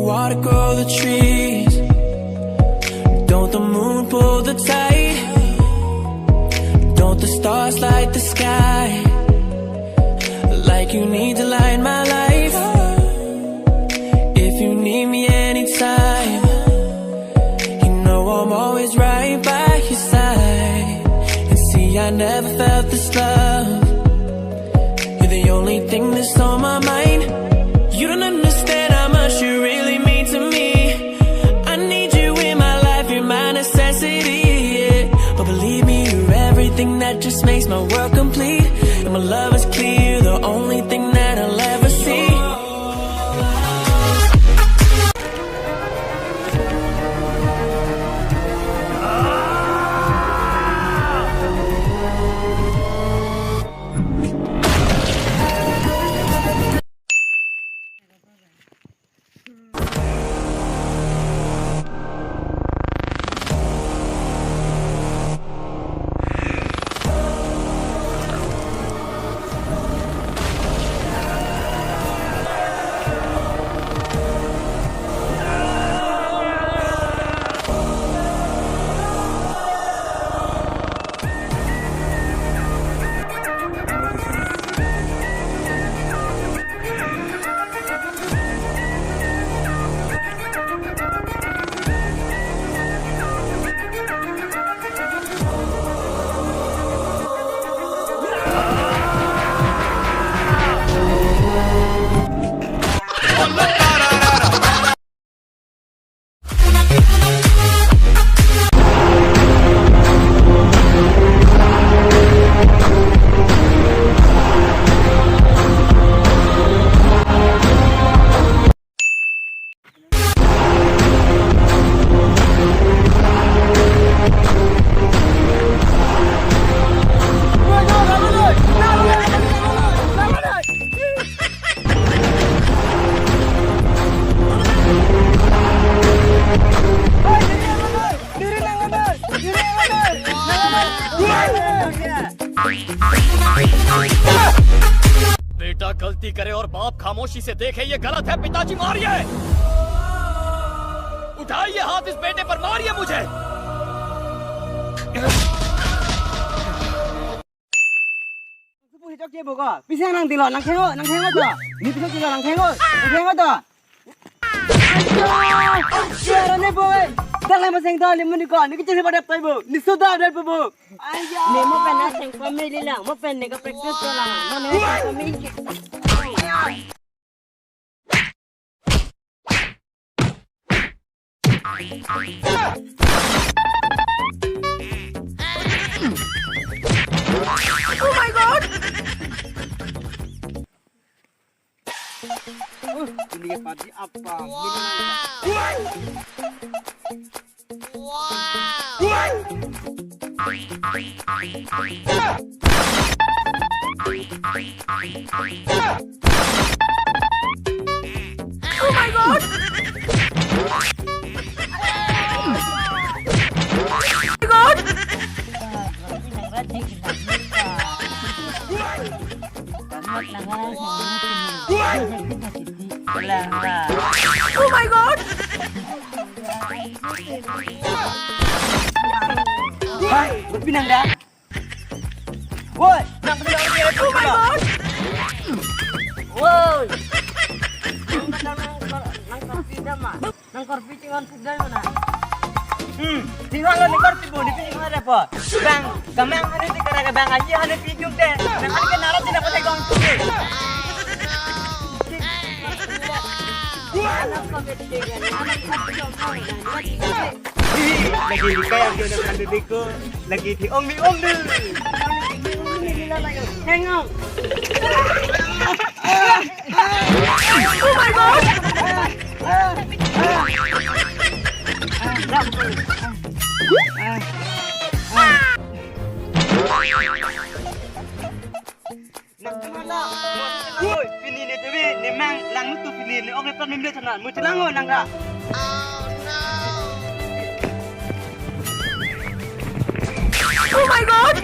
water grow the trees? Don't the moon pull the tide? Don't the stars light the sky? Like you need to light my life. If you need me anytime, you know I'm always right by your side. And see, I never felt this love. You're the only thing that's on my mind. You don't understand how much you really mean to me. I need you in my life, you're my necessity, yeah. But believe me, you're everything that just makes my world complete. And my love is clear, the only thing that I'll ever see. बेटा गलती करे और बाप खामोशी से देखे, ये गलत है। पिताजी मारिए, उठाइए हाथ इस बेटे पर, मारिए मुझे। Bisa nang tilo, nang tengok tu. Ni tengok tilo, nang tengok tu. Siapa ni boy? Dah lama seng dah, lemon ni kau. Ni kecil pada apa ibu? Ni sudah ada ibu. Ni mau pernah seng family lah, mau pernah ke practice lah. Mana family? Oh my god! Ini padi apa? Oh my god! Oh my god! Hai, berpinang dah. Woi, nak pinang dia tu. Oh my god! Woi, nang korpi cingon sudah mana? Tinggal ni korpi bu, ni pinang ada apa? Bang, kamang ada di kerana bang aja ada pinjung deh. Nang ada kenara tidak boleh gong tu. Lagi kaya dia nak kandung ko, lagi di om deh. Tengok. Oh my god! Woi, pini ni tu ni mang lang tu pini ni orang lepas memilih sana, mesti langon nang dah. Oh my god!